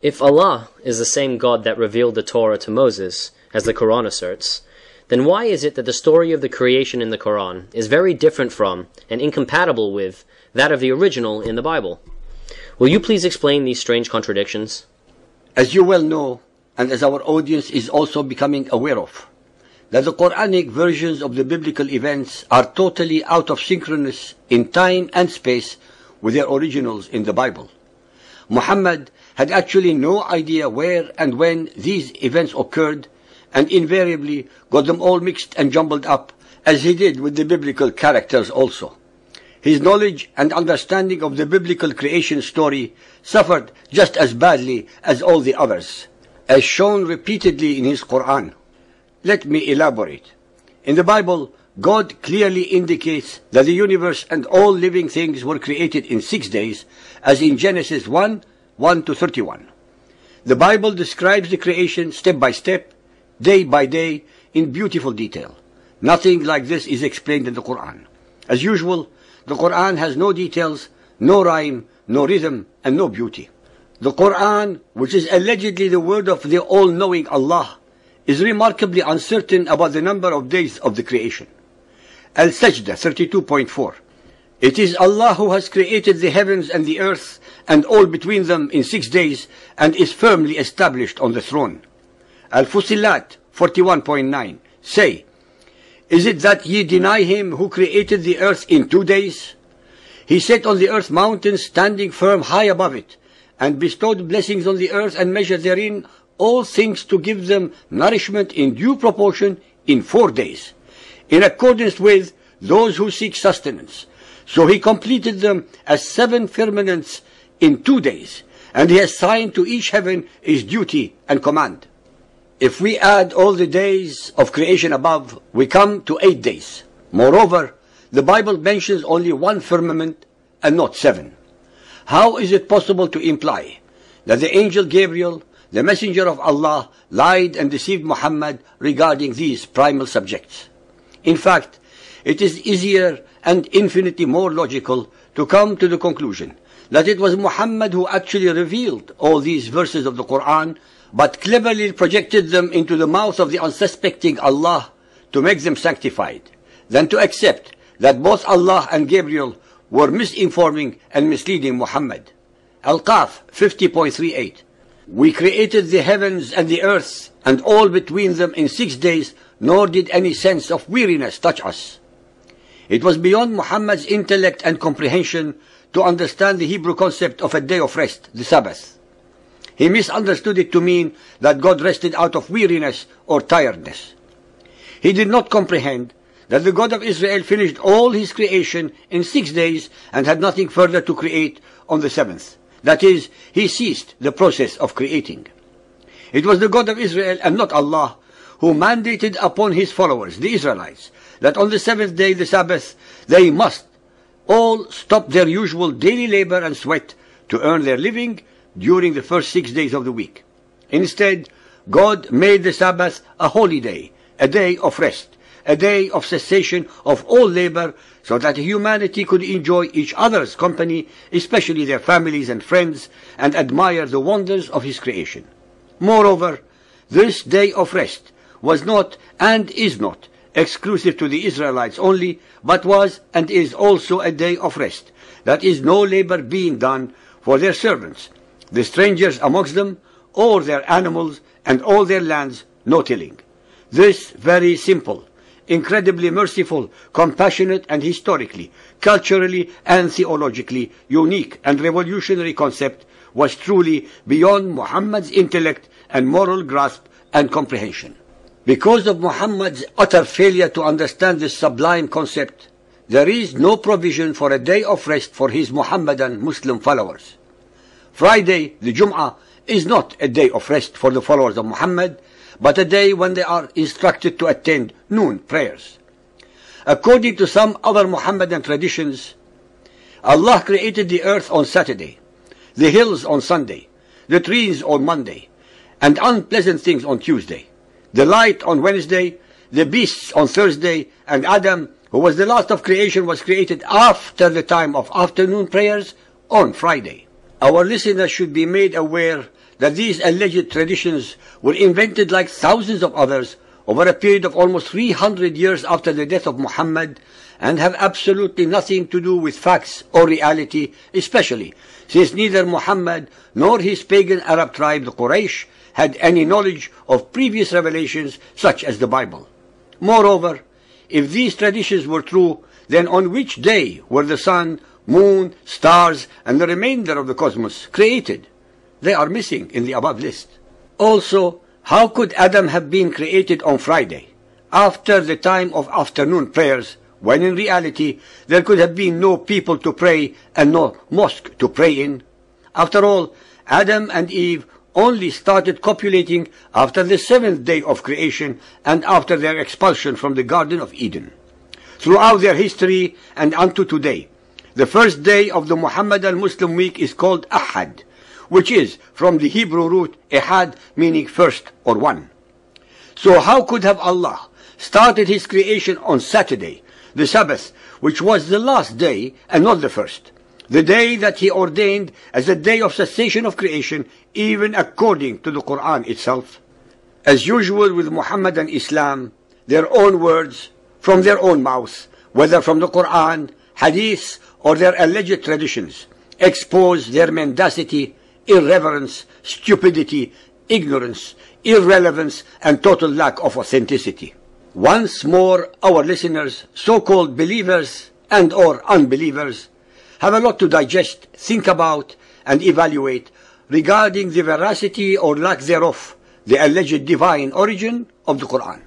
If Allah is the same God that revealed the Torah to Moses, as the Quran asserts, then why is it that the story of the creation in the Quran is very different from and incompatible with that of the original in the Bible? Will you please explain these strange contradictions? As you well know, and as our audience is also becoming aware of, that the Quranic versions of the biblical events are totally out of synchronous in time and space with their originals in the Bible. Muhammad had actually no idea where and when these events occurred, and invariably got them all mixed and jumbled up, as he did with the biblical characters also. His knowledge and understanding of the biblical creation story suffered just as badly as all the others, as shown repeatedly in his Quran. Let me elaborate. In the Bible, God clearly indicates that the universe and all living things were created in 6 days, as in Genesis 1:1-31. The Bible describes the creation step by step, day by day, in beautiful detail. Nothing like this is explained in the Quran. As usual, the Quran has no details, no rhyme, no rhythm, and no beauty. The Quran, which is allegedly the word of the all-knowing Allah, is remarkably uncertain about the number of days of the creation. Al-Sajdah 32.4. It is Allah who has created the heavens and the earth and all between them in 6 days and is firmly established on the throne. Al-Fusilat 41.9. Say, is it that ye deny him who created the earth in 2 days? He set on the earth mountains standing firm high above it, and bestowed blessings on the earth and measured therein all things to give them nourishment in due proportion in 4 days, in accordance with those who seek sustenance. So he completed them as 7 firmaments in 2 days, and he assigned to each heaven its duty and command. If we add all the days of creation above, we come to 8 days. Moreover, the Bible mentions only 1 firmament and not 7. How is it possible to imply that the angel Gabriel, the messenger of Allah, lied and deceived Muhammad regarding these primal subjects? In fact, it is easier and infinitely more logical to come to the conclusion that it was Muhammad who actually revealed all these verses of the Quran, but cleverly projected them into the mouth of the unsuspecting Allah to make them sanctified, than to accept that both Allah and Gabriel were misinforming and misleading Muhammad. Al-Qaf 50.38. We created the heavens and the earth and all between them in 6 days, nor did any sense of weariness touch us. It was beyond Muhammad's intellect and comprehension to understand the Hebrew concept of a day of rest, the Sabbath. He misunderstood it to mean that God rested out of weariness or tiredness. He did not comprehend that the God of Israel finished all his creation in 6 days and had nothing further to create on the 7th. That is, he ceased the process of creating. It was the God of Israel and not Allah who mandated upon his followers, the Israelites, that on the 7th day, the Sabbath, they must all stop their usual daily labor and sweat to earn their living during the first 6 days of the week. Instead, God made the Sabbath a holy day, a day of rest, a day of cessation of all labor, so that humanity could enjoy each other's company, especially their families and friends, and admire the wonders of his creation. Moreover, this day of rest was not and is not exclusive to the Israelites only, but was and is also a day of rest. That is, no labor being done for their servants, the strangers amongst them, or their animals, and all their lands, no tilling. This very simple, incredibly merciful, compassionate, and historically, culturally, and theologically unique and revolutionary concept was truly beyond Muhammad's intellect and moral grasp and comprehension. Because of Muhammad's utter failure to understand this sublime concept, there is no provision for a day of rest for his Muhammadan Muslim followers. Friday, the Jum'ah, is not a day of rest for the followers of Muhammad, but a day when they are instructed to attend noon prayers. According to some other Muhammadan traditions, Allah created the earth on Saturday, the hills on Sunday, the trees on Monday, and unpleasant things on Tuesday, the light on Wednesday, the beasts on Thursday, and Adam, who was the last of creation, was created after the time of afternoon prayers on Friday. Our listeners should be made aware that these alleged traditions were invented like thousands of others over a period of almost 300 years after the death of Muhammad and have absolutely nothing to do with facts or reality, especially since neither Muhammad nor his pagan Arab tribe, the Quraysh, had any knowledge of previous revelations such as the Bible. Moreover, if these traditions were true, then on which day were the sun, moon, stars, and the remainder of the cosmos created? They are missing in the above list. Also, how could Adam have been created on Friday, after the time of afternoon prayers, when in reality there could have been no people to pray and no mosque to pray in? After all, Adam and Eve only started copulating after the seventh day of creation and after their expulsion from the Garden of Eden. Throughout their history and unto today, the first day of the Muhammadan Muslim week is called Ahad, which is from the Hebrew root Ehad, meaning first or one. So how could have Allah started his creation on Saturday, the Sabbath, which was the last day and not the first, the day that he ordained as a day of cessation of creation, even according to the Quran itself? As usual with Muhammad and Islam, their own words from their own mouth, whether from the Quran, Hadith, or their alleged traditions, expose their mendacity, irreverence, stupidity, ignorance, irrelevance, and total lack of authenticity. Once more, our listeners, so-called believers and or unbelievers, have a lot to digest, think about, and evaluate regarding the veracity or lack thereof, the alleged divine origin of the Quran.